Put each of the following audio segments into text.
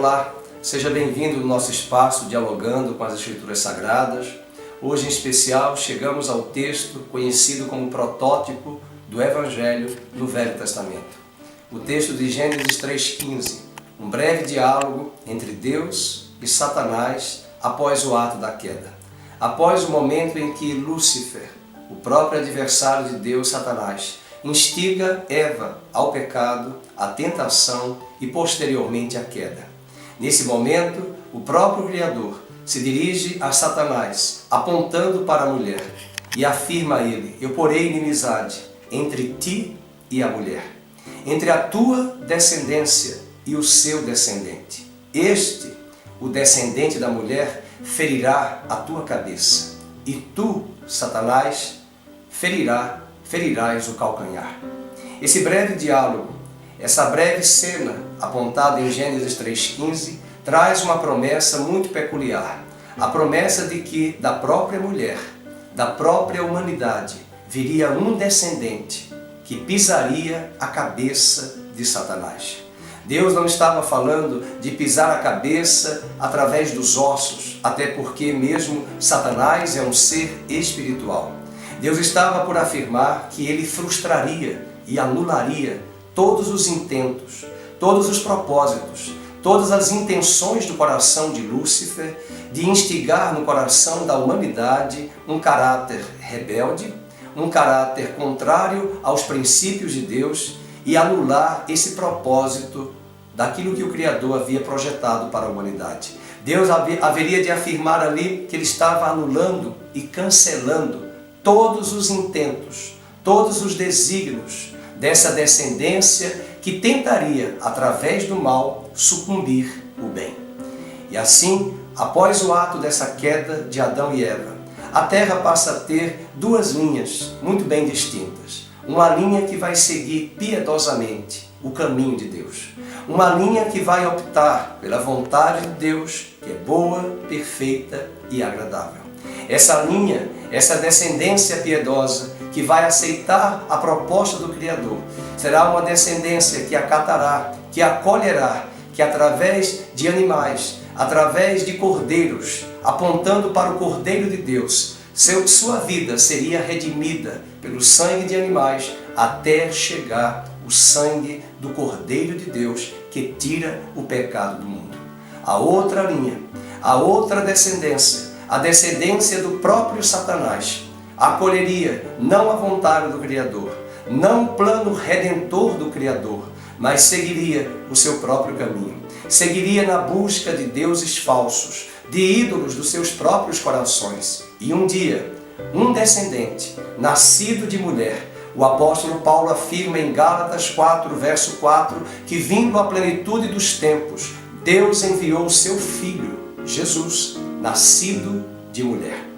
Olá, seja bem-vindo no nosso espaço Dialogando com as Escrituras Sagradas. Hoje, em especial, chegamos ao texto conhecido como protótipo do Evangelho no Velho Testamento. O texto de Gênesis 3,15, um breve diálogo entre Deus e Satanás após o ato da queda. Após o momento em que Lúcifer, o próprio adversário de Deus, Satanás, instiga Eva ao pecado, à tentação e posteriormente à queda. Nesse momento, o próprio Criador se dirige a Satanás, apontando para a mulher, e afirma a ele: eu porei inimizade entre ti e a mulher, entre a tua descendência e o seu descendente. Este, o descendente da mulher, ferirá a tua cabeça, e tu, Satanás, ferirás o calcanhar. Esse breve diálogo, essa breve cena apontada em Gênesis 3,15, traz uma promessa muito peculiar. A promessa de que da própria mulher, da própria humanidade, viria um descendente que pisaria a cabeça de Satanás. Deus não estava falando de pisar a cabeça através dos ossos, até porque mesmo Satanás é um ser espiritual. Deus estava por afirmar que ele frustraria e anularia todos os intentos, todos os propósitos, todas as intenções do coração de Lúcifer de instigar no coração da humanidade um caráter rebelde, um caráter contrário aos princípios de Deus e anular esse propósito daquilo que o Criador havia projetado para a humanidade. Deus haveria de afirmar ali que ele estava anulando e cancelando todos os intentos, todos os desígnios dessa descendência que tentaria, através do mal, sucumbir o bem. E assim, após o ato dessa queda de Adão e Eva, a terra passa a ter duas linhas muito bem distintas. Uma linha que vai seguir piedosamente o caminho de Deus. Uma linha que vai optar pela vontade de Deus, que é boa, perfeita e agradável. Essa linha, essa descendência piedosa que vai aceitar a proposta do Criador, será uma descendência que acatará, que acolherá, que através de animais, através de cordeiros, apontando para o Cordeiro de Deus, sua vida seria redimida pelo sangue de animais até chegar o sangue do Cordeiro de Deus que tira o pecado do mundo. A outra linha, a outra descendência, a descendência do próprio Satanás, acolheria não a vontade do Criador, não o plano redentor do Criador, mas seguiria o seu próprio caminho. Seguiria na busca de deuses falsos, de ídolos dos seus próprios corações. E um dia, um descendente, nascido de mulher, o apóstolo Paulo afirma em Gálatas 4, verso 4, que vindo à plenitude dos tempos, Deus enviou o seu Filho, Jesus, nascido de mulher.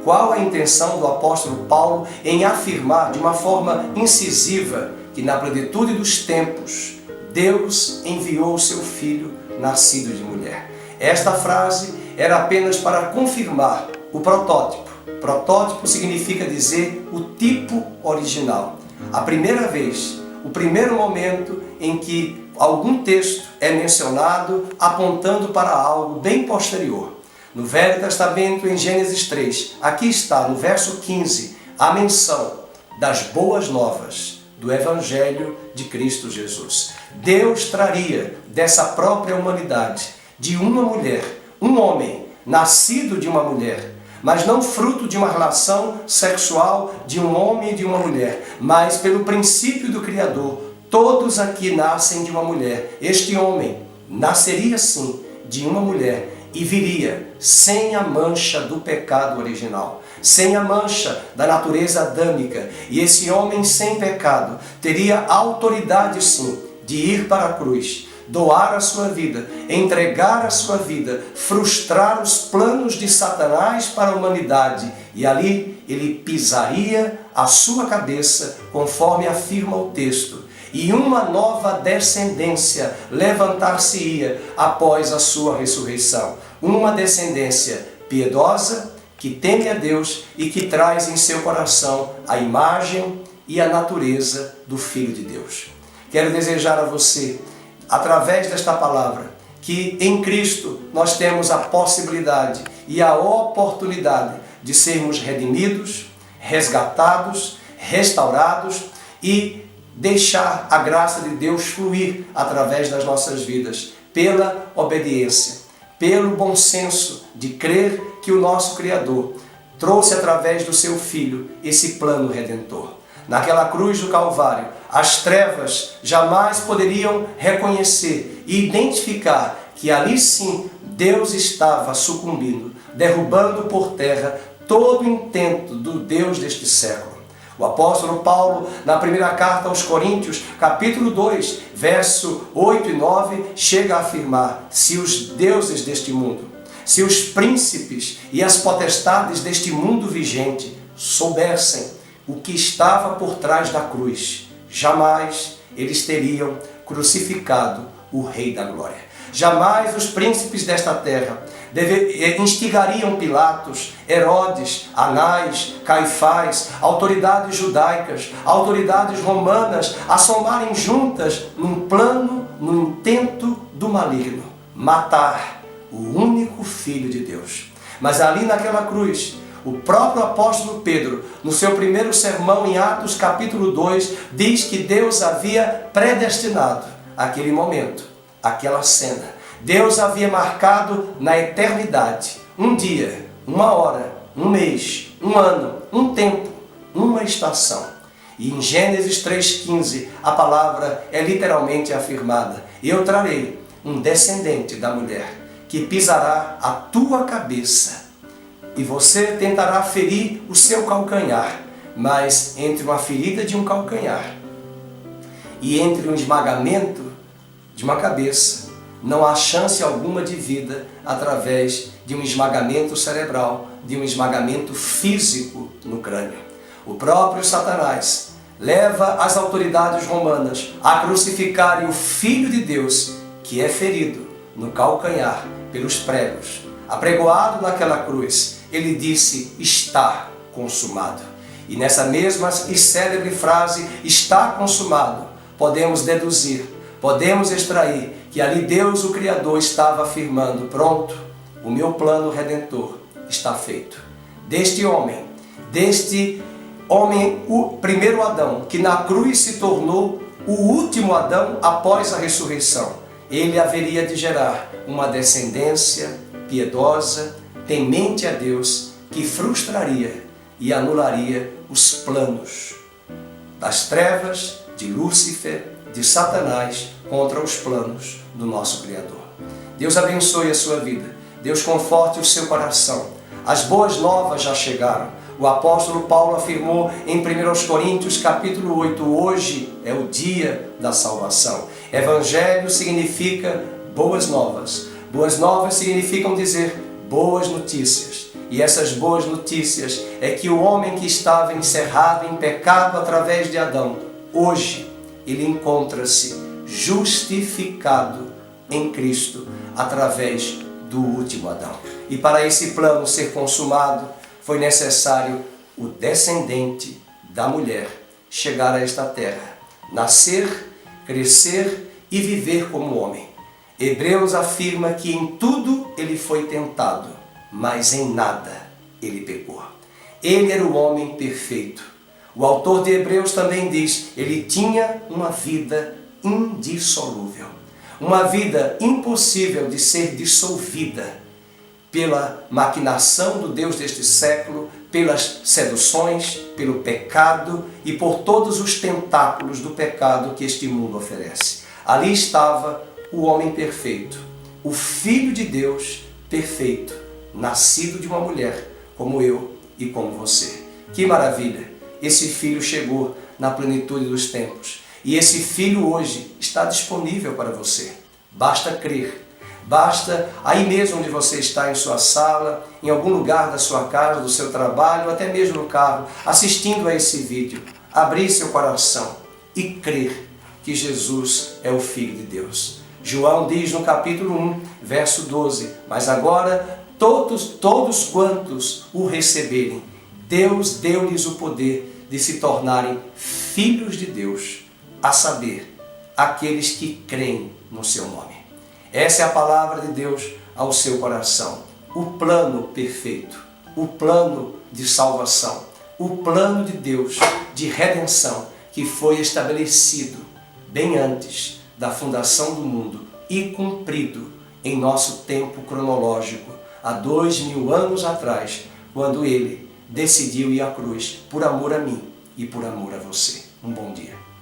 Qual a intenção do apóstolo Paulo em afirmar de uma forma incisiva que na plenitude dos tempos Deus enviou o seu Filho nascido de mulher? Esta frase era apenas para confirmar o protótipo. Protótipo significa dizer o tipo original. A primeira vez, o primeiro momento em que algum texto é mencionado apontando para algo bem posterior. No Velho Testamento, em Gênesis 3, aqui está, no verso 15, a menção das boas novas do Evangelho de Cristo Jesus. Deus traria dessa própria humanidade, de uma mulher, um homem, nascido de uma mulher, mas não fruto de uma relação sexual de um homem e de uma mulher, mas pelo princípio do Criador. Todos aqui nascem de uma mulher. Este homem nasceria sim de uma mulher e viria sem a mancha do pecado original, sem a mancha da natureza adâmica. E esse homem sem pecado teria autoridade sim de ir para a cruz, doar a sua vida, entregar a sua vida, frustrar os planos de Satanás para a humanidade. E ali ele pisaria a sua cabeça, conforme afirma o texto. E uma nova descendência levantar-se-ia após a sua ressurreição. Uma descendência piedosa, que teme a Deus e que traz em seu coração a imagem e a natureza do Filho de Deus. Quero desejar a você, através desta palavra, que em Cristo nós temos a possibilidade e a oportunidade de sermos redimidos, resgatados, restaurados e deixar a graça de Deus fluir através das nossas vidas, pela obediência, pelo bom senso de crer que o nosso Criador trouxe através do seu Filho esse plano redentor. Naquela cruz do Calvário, as trevas jamais poderiam reconhecer e identificar que ali sim Deus estava sucumbindo, derrubando por terra todo o intento do Deus deste século. O apóstolo Paulo, na primeira carta aos Coríntios, capítulo 2, verso 8 e 9, chega a afirmar: se os deuses deste mundo, se os príncipes e as potestades deste mundo vigente soubessem o que estava por trás da cruz, jamais eles teriam crucificado o Rei da Glória. Jamais os príncipes desta terra instigariam Pilatos, Herodes, Anás, Caifás, autoridades judaicas, autoridades romanas a somarem juntas num plano, num intento do maligno, matar o único Filho de Deus. Mas ali naquela cruz, o próprio apóstolo Pedro, no seu primeiro sermão em Atos capítulo 2, diz que Deus havia predestinado aquele momento, aquela cena. Deus havia marcado na eternidade um dia, uma hora, um mês, um ano, um tempo, uma estação. E em Gênesis 3,15 a palavra é literalmente afirmada: eu trarei um descendente da mulher que pisará a tua cabeça e você tentará ferir o seu calcanhar, mas entre uma ferida de um calcanhar e entre um esmagamento de uma cabeça, não há chance alguma de vida através de um esmagamento cerebral, de um esmagamento físico no crânio. O próprio Satanás leva as autoridades romanas a crucificarem o Filho de Deus, que é ferido no calcanhar pelos pregos. Apregoado naquela cruz, ele disse: está consumado. E nessa mesma e célebre frase, está consumado, podemos deduzir, podemos extrair que ali Deus, o Criador, estava afirmando: pronto, o meu plano redentor está feito. Deste homem, o primeiro Adão, que na cruz se tornou o último Adão após a ressurreição, ele haveria de gerar uma descendência piedosa, temente a Deus, que frustraria e anularia os planos das trevas, de Lúcifer, de Satanás, contra os planos do nosso Criador. Deus abençoe a sua vida. Deus conforte o seu coração. As boas novas já chegaram. O apóstolo Paulo afirmou em 1 Coríntios capítulo 8, hoje é o dia da salvação. Evangelho significa boas novas. Boas novas significam dizer boas notícias. E essas boas notícias é que o homem que estava encerrado em pecado através de Adão, hoje ele encontra-se justificado em Cristo através do último Adão. E para esse plano ser consumado, foi necessário o descendente da mulher chegar a esta terra, nascer, crescer e viver como homem. Hebreus afirma que em tudo ele foi tentado, mas em nada ele pecou. Ele era o homem perfeito. O autor de Hebreus também diz: ele tinha uma vida indissolúvel, uma vida impossível de ser dissolvida pela maquinação do Deus deste século, pelas seduções, pelo pecado e por todos os tentáculos do pecado que este mundo oferece. Ali estava o homem perfeito, o Filho de Deus perfeito, nascido de uma mulher, como eu e como você. Que maravilha! Esse Filho chegou na plenitude dos tempos. E esse Filho hoje está disponível para você. Basta crer. Basta, aí mesmo onde você está, em sua sala, em algum lugar da sua casa, do seu trabalho, até mesmo no carro, assistindo a esse vídeo, abrir seu coração e crer que Jesus é o Filho de Deus. João diz no capítulo 1, verso 12, mas agora todos quantos o receberem, Deus deu-lhes o poder de se tornarem filhos de Deus, a saber, aqueles que creem no seu nome. Essa é a palavra de Deus ao seu coração. O plano perfeito, o plano de salvação, o plano de Deus de redenção que foi estabelecido bem antes da fundação do mundo e cumprido em nosso tempo cronológico, há 2000 anos atrás, quando Ele decidiu ir à cruz por amor a mim e por amor a você. Um bom dia.